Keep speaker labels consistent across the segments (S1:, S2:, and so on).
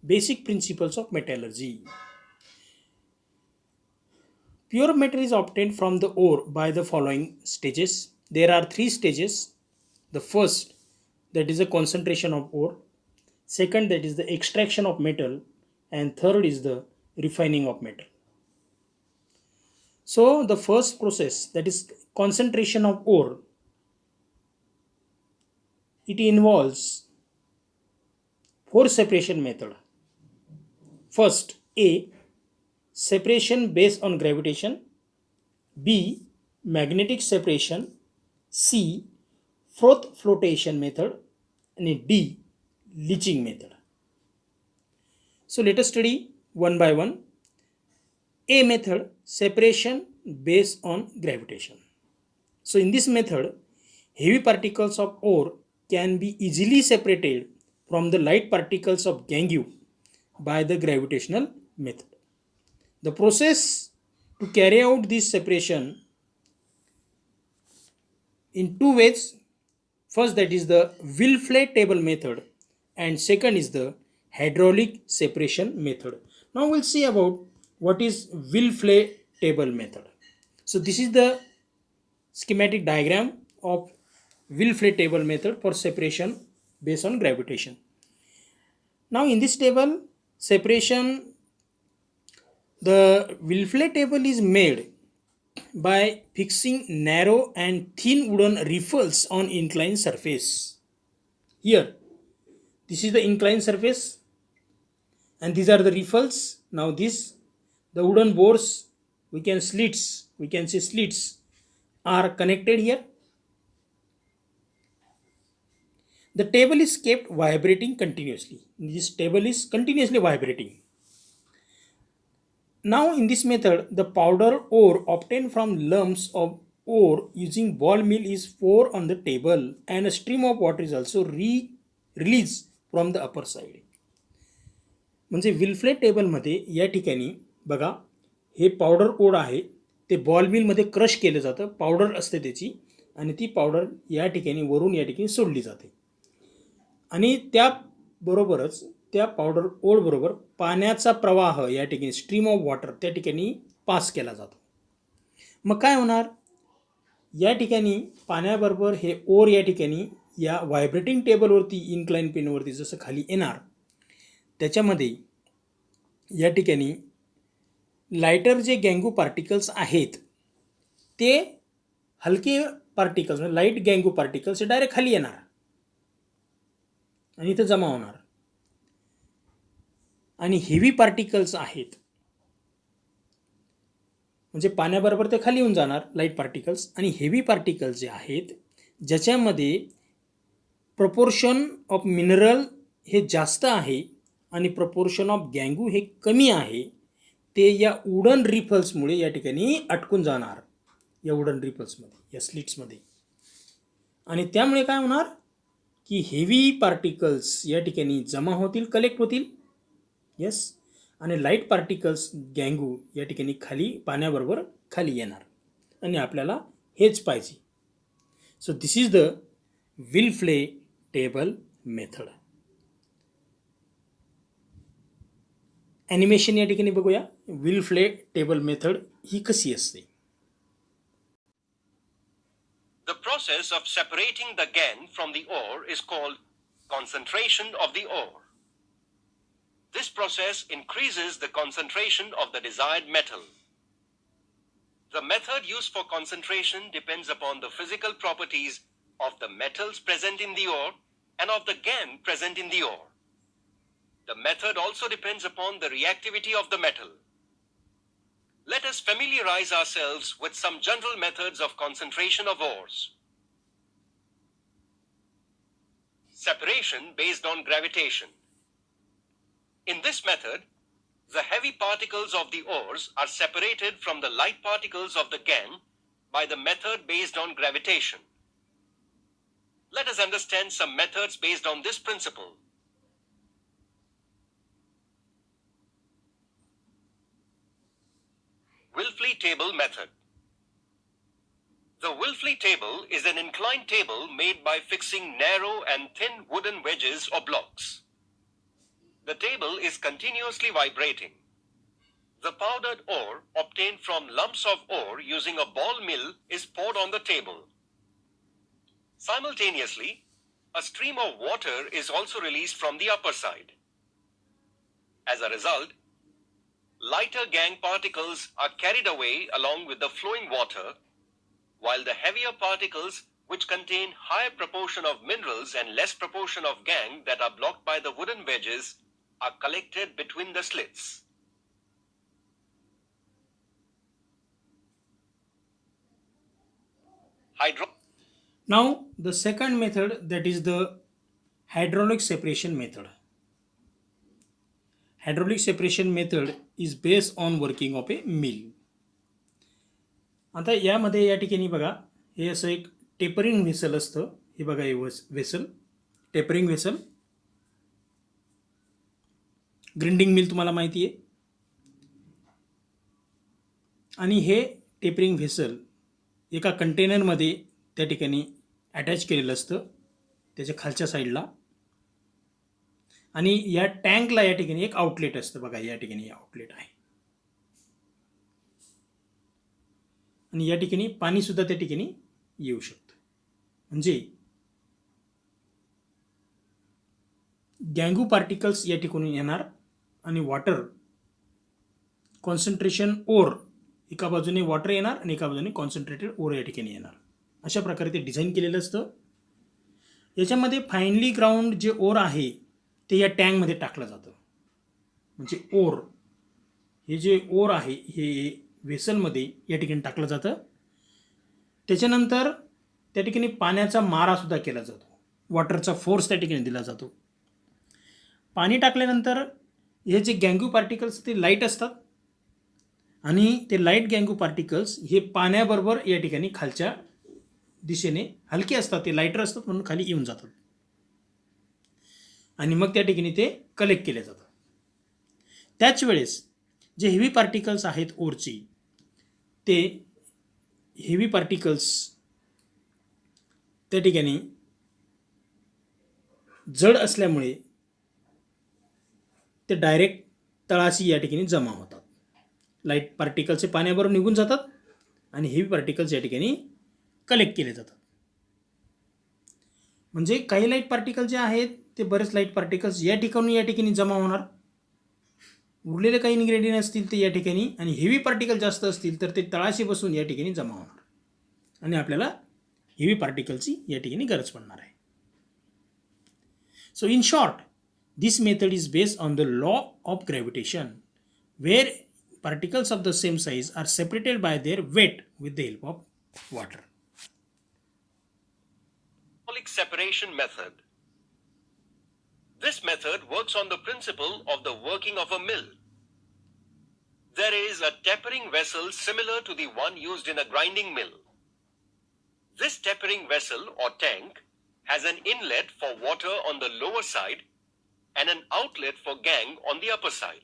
S1: Basic principles of metallurgy. Pure metal is obtained from the ore by the following stages. There are three stages. The first, that is the concentration of ore. Second, that is the extraction of metal. And third is the refining of metal. So the first process, that is concentration of ore, it involves four separation method. First, A, separation based on gravitation. B, magnetic separation. C, froth flotation method. And D, leaching method. So let us study one by one. A method, separation based on gravitation. So in this method, heavy particles of ore can be easily separated from the light particles of gangue by the gravitational method. The process to carry out this separation in two ways. First, that is the Wilfley table method, and second is the hydraulic separation method. Now we'll see about what is Wilfley table method. So this is the schematic diagram of Wilfley table method for separation based on gravitation. Now in this table, separation, the Wilfley table is made by fixing narrow and thin wooden riffles on inclined surface. Here, this is the inclined surface and these are the riffles. Now this, the wooden bores, we can see slits are connected here. The table is kept vibrating continuously. This table is continuously vibrating. Now in this method, the powder ore obtained from lumps of ore using ball mill is poured on the table and a stream of water is also released from the upper side. म्हणजे विल्फ्ले टेबलमध्ये या ठिकाणी बघा, हे powder ओर आहे, ते ball मिलमध्ये crush केलं जातं, powder असते त्याची, आणि ती पावडर या ठिकाणी वरून या ठिकाणी सोडली जाते. आणि त्याबरोबरच त्या पावडर ओळबरोबर पाण्याचा प्रवाह या ठिकाणी, स्ट्रीम ऑफ वॉटर त्या ठिकाणी पास केला जातो. मग काय होणार, या ठिकाणी पाण्याबरोबर हे ओर या ठिकाणी या व्हायब्रेटिंग टेबलवरती, इन्क्लाइन पिनवरती जसं खाली येणार, त्याच्यामध्ये या ठिकाणी लाइटर जे गँगू पार्टिकल्स आहेत ते हलके पार्टिकल्स, लाईट गँगू पार्टिकल्स हे डायरेक्ट खाली येणार आणि इथं जमा होणार. आणि हेवी पार्टिकल्स आहेत, म्हणजे पाण्याबरोबर ते खाली येऊन जाणार लाईट पार्टिकल्स. आणि हेवी पार्टिकल्स जे आहेत, ज्याच्यामध्ये प्रपोर्शन ऑफ मिनरल हे जास्त आहे आणि प्रपोर्शन ऑफ गँगू हे कमी आहे, ते या वुडन रिफल्समुळे या ठिकाणी अटकून जाणार, या वुडन रिफल्समध्ये, या स्लिट्समध्ये. आणि त्यामुळे काय होणार की हेवी पार्टिकल्स या ठिकाणी जमा होतील, कलेक्ट होतील. येस. आणि लाईट पार्टिकल्स गँगू या ठिकाणी खाली पाण्याबरोबर खाली येणार आणि आपल्याला हेच पाहिजे. So this is the Wilfley table method. Animation या ठिकाणी बघूया, विल्फ्ले टेबल मेथड ही कशी असते.
S2: The process of separating the GaN from the ore is called concentration of the ore. This process increases the concentration of the desired metal. The method used for concentration depends upon the physical properties of the metals present in the ore and of the GaN present in the ore. The method also depends upon the reactivity of the metal. Let us familiarize ourselves with some general methods of concentration of ores. Separation based on gravitation. In this method, the heavy particles of the ores are separated from the light particles of the GaN by the method based on gravitation. Let us understand some methods based on this principle. Wilfley table method. The Wilfley table is an inclined table made by fixing narrow and thin wooden wedges or blocks. The table is continuously vibrating. The powdered ore obtained from lumps of ore using a ball mill is poured on the table. Simultaneously, a stream of water is also released from the upper side. As a result, lighter gangue particles are carried away along with the flowing water, while the heavier particles, which contain higher proportion of minerals and less proportion of gangue that are blocked by the wooden wedges, are collected between the slits.
S1: Now the second method, that is the hydraulic separation method. Hydraulic separation method is based on working of a mill. आता यामध्ये या ठिकाणी बघा, हे असं एक tapering vessel असतं. हे बघा, हे vessel, tapering vessel. Grinding मिल तुम्हाला माहिती आहे. आणि हे टेपरिंग व्हेसल एका कंटेनरमध्ये त्या ठिकाणी अटॅच केलेलं असतं त्याच्या खालच्या साईडला. आणि या टँकला या ठिकाणी एक आउटलेट असतं. बघा, या ठिकाणी आउटलेट आहे. आणि या ठिकाणी पाणीसुद्धा त्या ठिकाणी येऊ शकतं. म्हणजे गँगू पार्टिकल्स या ठिकाणी येणार आणि वॉटर कॉन्सन्ट्रेशन ओर, एका बाजूने वॉटर येणार आणि एका बाजूने कॉन्सन्ट्रेटेड ओर या ठिकाणी येणार. अशा प्रकारे ते डिझाईन केलेलं असतं. याच्यामध्ये फाईनली ग्राउंड जे ओर आहे ते या टँकमध्ये टाकलं जातं. म्हणजे ओर, हे जे ओर आहे हे व्हेसलमध्ये या ठिकाणी टाकलं जातं. त्याच्यानंतर त्या ठिकाणी पाण्याचा मारासुद्धा केला जातो. वॉटरचा फोर्स त्या ठिकाणी दिला जातो. पाणी टाकल्यानंतर हे जे गँगू पार्टिकल्स ते लाईट असतात आणि ते लाईट गँगू पार्टिकल्स हे पाण्याबरोबर या ठिकाणी खालच्या दिशेने हलके असतात, ते लाईटर असतात म्हणून खाली येऊन जातात आणि मग त्या ठिकाणी ते कलेक्ट केले जातात. त्याच वेळेस जे हेवी पार्टिकल्स आहेत ओरची, ते हेवी पार्टिकल्स त्या ठिकाणी जड असल्यामुळे ते डायरेक्ट तळाशी या ठिकाणी जमा होतात. लाईट पार्टिकल्स हे पाण्याबरोबर निघून जातात आणि हेवी पार्टिकल्स या ठिकाणी कलेक्ट केले जातात. म्हणजे काही लाईट पार्टिकल जे आहेत ते बरेच लाईट पार्टिकल्स या ठिकाणी जमा होणार. उरलेले काही इन्ग्रेडियंट असतील ते या ठिकाणी, आणि हेवी पार्टिकल जास्त असतील तर ते तळाशी बसून या ठिकाणी जमा होणार आणि आपल्याला हेवी पार्टिकलची या ठिकाणी गरज पडणार आहे. So in short, this method is based on the law of gravitation, where particles of the same size are separated by their weight with the help of water.
S2: Hydraulic separation method. This method works on the principle of the working of a mill. There is a tapering vessel similar to the one used in a grinding mill. This tapering vessel or tank has an inlet for water on the lower side and an outlet for gangue on the upper side.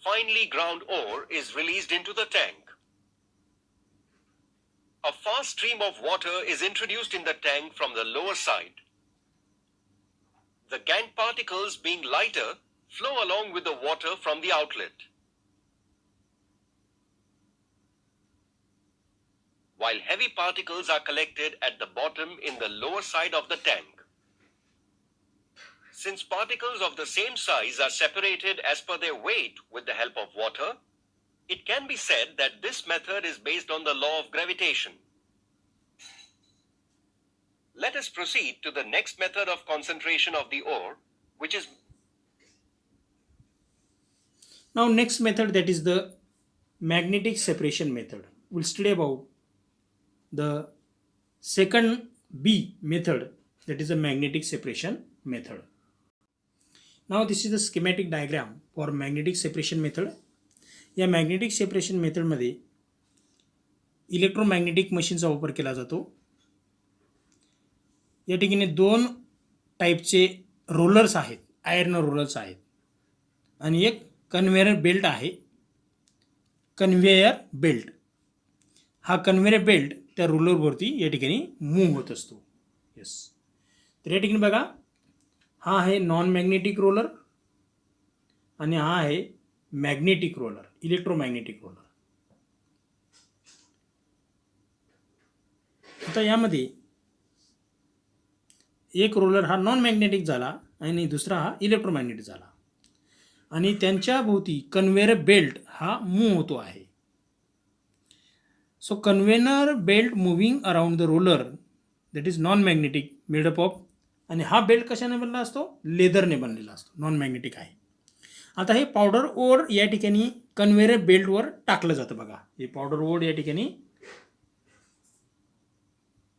S2: Finely ground ore is released into the tank. A fast stream of water is introduced in the tank from the lower side. The gangue particles, being lighter, flow along with the water from the outlet. While heavy particles are collected at the bottom in the lower side of the tank. Since particles of the same size are separated as per their weight with the help of water, it can be said that this method is based on the law of gravitation. Let us proceed to the next method of concentration of the ore, which is
S1: Now next method, that is the magnetic separation method. We'll study about the second B method, that is the magnetic separation method. Now this is the schematic diagram for magnetic separation method. या magnetic separation मेथडमध्ये electromagnetic मशीनचा वापर केला जातो. या ठिकाणी 2 टाईपचे rollers आहेत, iron rollers आहेत, आणि एक कन्व्हेयर बेल्ट आहे. कन्व्हेयर बेल्ट, हा कन्व्हेयर बेल्ट त्या रोलरवरती या ठिकाणी मूव्ह होत असतो. येस, तर या ठिकाणी बघा, हा आहे नॉन मॅग्नेटिक रोलर आणि हा आहे मॅग्नेटिक रोलर, इलेक्ट्रोमॅग्नेटिक रोलर. आता यामध्ये एक रोलर हा नॉन मॅग्नेटिक झाला आणि दुसरा हा इलेक्ट्रोमॅग्नेटिक झाला आणि त्यांच्या भोवती कन्व्हेयर बेल्ट हा मूव्ह होतो आहे. So conveyor belt moving around the roller that is non magnetic made up of, आणि हा बेल्ट कशाने बनला असतो? लेदरने बनलेला असतो, नॉन मॅग्नेटिक आहे. आता हे पावडर ओर या ठिकाणी कन्व्हेयर बेल्टवर टाकलं जातं. बघा, हे पावडर ओर या ठिकाणी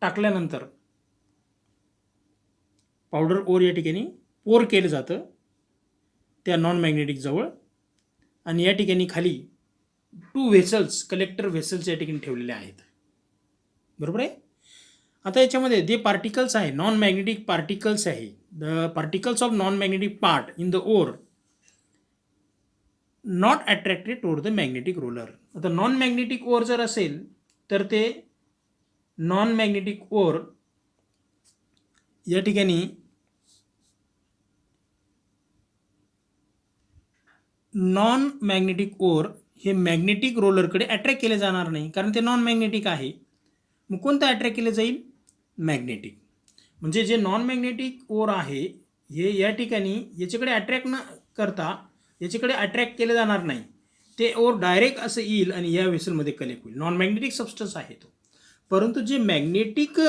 S1: टाकल्यानंतर पावडर ओर या ठिकाणी पोर केलं जातं त्या नॉन मॅग्नेटिक जवळ, आणि या ठिकाणी खाली 2 व्हेसल्स, कलेक्टर व्हेसल्स या ठिकाणी ठेवलेले आहेत. बरोबर आहे. आता याच्यामध्ये जे पार्टिकल्स आहे, नॉन मॅग्नेटिक पार्टिकल्स आहे, the particles of non magnetic part in the or not attracted toward the magnetic roller. आता नॉन मॅग्नेटिक ओर जर असेल तर ते नॉन मॅग्नेटिक ओर या ठिकाणी नॉन मॅग्नेटिक ओर हे मॅग्नेटिक रोलरकडे अट्रॅक्ट केले जाणार नाही, कारण ते नॉन मॅग्नेटिक आहे. मग कोणतं अट्रॅक्ट केलं जाईल? मॅग्नेटिक. म्हणजे जे नॉन मॅग्नेटिक ओर आहे हे या ठिकाणी याच्याकडे अट्रॅक्ट न करता याच्याकडे अट्रॅक्ट केलं जाणार नाही. ते ओर डायरेक्ट असं येईल आणि या व्हेसलमध्ये कलेक्ट होईल. नॉन मॅग्नेटिक सबस्टन्स आहे तो. परंतु जे मॅग्नेटिक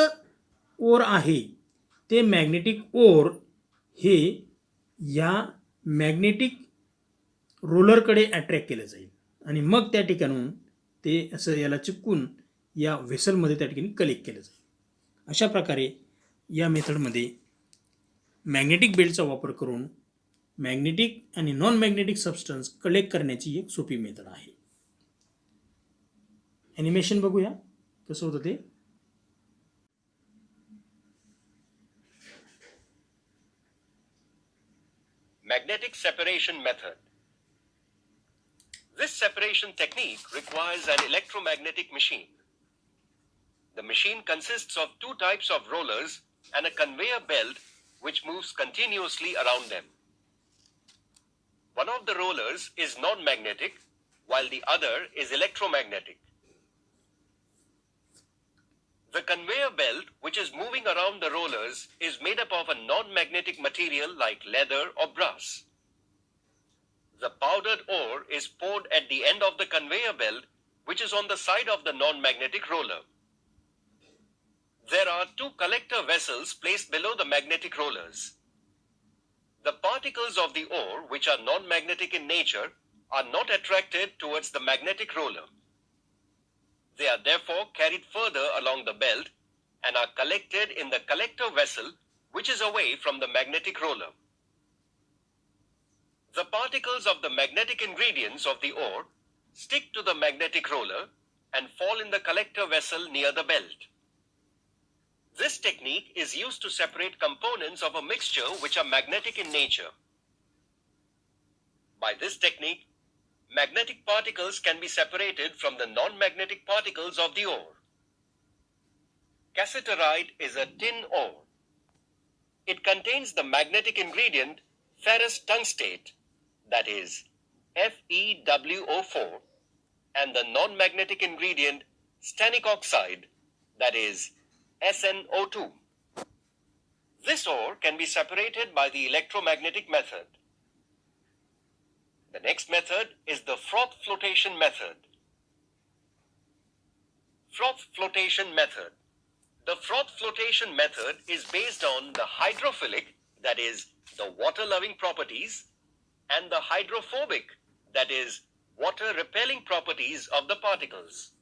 S1: ओर आहे ते मॅग्नेटिक ओर हे या मॅग्नेटिक रोलरकडे अट्रॅक्ट केलं जाईल आणि मग त्या ठिकाणून ते असं याला चिपकून या व्हेसलमध्ये त्या ठिकाणी कलेक्ट केलं जाईल. अशा प्रकारे या मेथडमध्ये मॅग्नेटिक बेल्टचा वापर करून मॅग्नेटिक आणि नॉन मॅग्नेटिक सबस्टन्स कलेक्ट करण्याची एक सोपी मेथड आहे. ॲनिमेशन बघूया कसं होतं ते.
S2: Magnetic separation method. This separation technique requires an electromagnetic machine. The machine consists of 2 types of rollers and a conveyor belt which moves continuously around them. One of the rollers is non-magnetic while the other is electromagnetic. The conveyor belt which is moving around the rollers is made up of a non-magnetic material like leather or brass. The powdered ore is poured at the end of the conveyor belt which is on the side of the non-magnetic roller. There are 2 collector vessels placed below the magnetic rollers. The particles of the ore which are non-magnetic in nature are not attracted towards the magnetic roller. They are therefore carried further along the belt and are collected in the collector vessel which is away from the magnetic roller. The particles of the magnetic ingredients of the ore stick to the magnetic roller and fall in the collector vessel near the belt. This technique is used to separate components of a mixture which are magnetic in nature. By this technique, magnetic particles can be separated from the non-magnetic particles of the ore. Cassiterite is a tin ore. It contains the magnetic ingredient ferrous tungstate, that is FeWO4, and the non-magnetic ingredient stannic oxide, that is SnO2. This ore can be separated by the electromagnetic method. The next method is the froth flotation method. Froth flotation method. The froth flotation method is based on the hydrophilic, that is the water-loving properties, and the hydrophobic, that is water-repelling properties of the particles.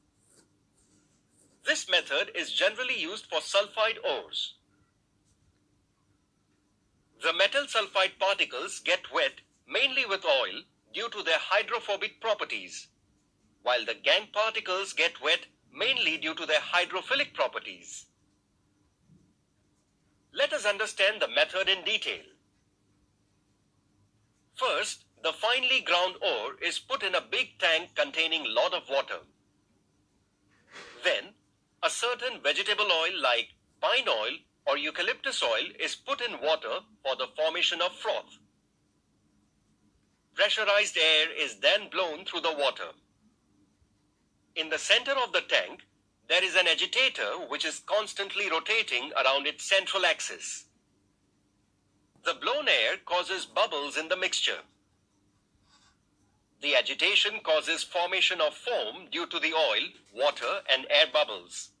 S2: This method is generally used for sulfide ores. The metal sulfide particles get wet mainly with oil due to their hydrophobic properties, while the gangue particles get wet mainly due to their hydrophilic properties. Let us understand the method in detail. First, the finely ground ore is put in a big tank containing lot of water. Then, a certain vegetable oil like pine oil or eucalyptus oil is put in water for the formation of froth. Pressurized air is then blown through the water. In the center of the tank, there is an agitator which is constantly rotating around its central axis. The blown air causes bubbles in the mixture. The agitation causes formation of foam due to the oil, water, and air bubbles.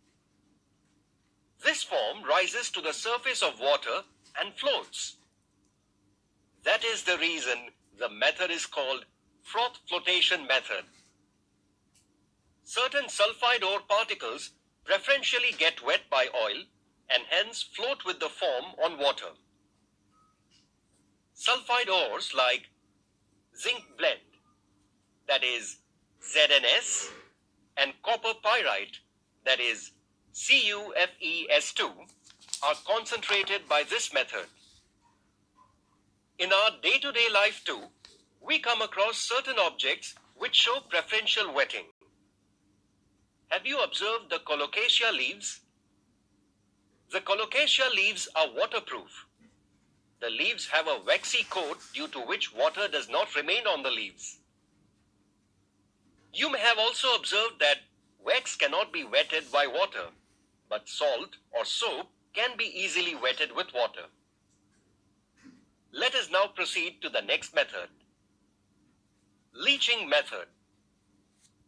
S2: This foam rises to the surface of water and floats. That is the reason the method is called froth flotation method. Certain sulfide ore particles preferentially get wet by oil and hence float with the foam on water. Sulfide ores like zinc blende, that is ZNS, and copper pyrite, that is CuFeS2, are concentrated by this method. In our day-to-day life too, we come across certain objects which show preferential wetting. Have you observed the colocasia leaves? The colocasia leaves are waterproof. The leaves have a waxy coat due to which water does not remain on the leaves. You may have also observed that wax cannot be wetted by water, but salt or soap can be easily wetted with water. Let us now proceed to the next method. Leaching method.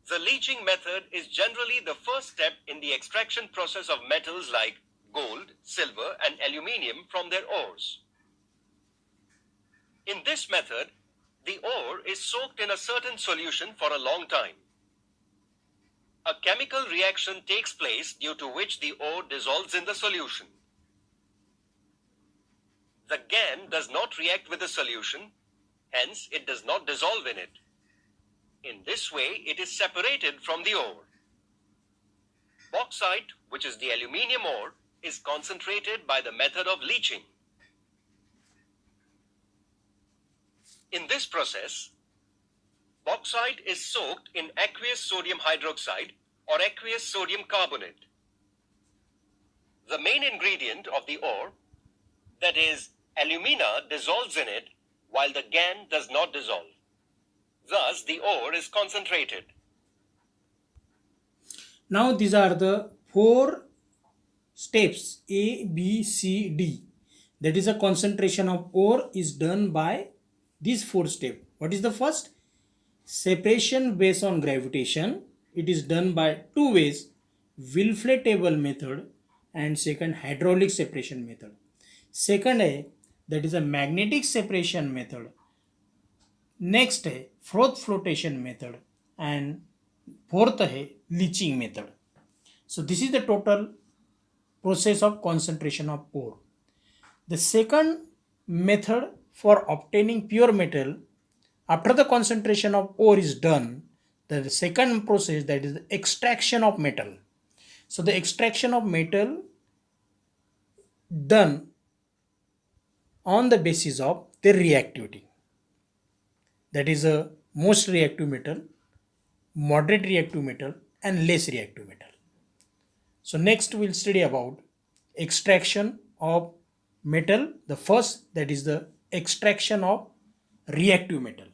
S2: The leaching method is generally the first step in the extraction process of metals like gold, silver, and aluminium from their ores. In this method, the ore is soaked in a certain solution for a long time. A chemical reaction takes place due to which the ore dissolves in the solution. The gann does not react with the solution, hence it does not dissolve in it. In this way, it is separated from the ore. Bauxite, which is the aluminium ore, is concentrated by the method of leaching. In this process, bauxite is soaked in aqueous sodium hydroxide or aqueous sodium carbonate. The main ingredient of the ore, that is, alumina, dissolves in it, while the gann does not dissolve. Thus, the ore is concentrated.
S1: Now these are the 4 steps A, B, C, D. That is a concentration of ore is done by these 4 steps. What is the first? Separation based on gravitation. It is done by 2 ways. Wilflet table method and second hydraulic separation method. Second है that is a magnetic separation method. Next है froth flotation method and fourth है leaching method. So this is the total process of concentration of ore. The second method for obtaining pure metal, after the concentration of ore is done, the second process, that is the extraction of metal. So the extraction of metal done on the basis of their reactivity. That is a most reactive metal, moderate reactive metal, and less reactive metal. So next we'll study about extraction of metal. The first, that is the extraction of reactive metal.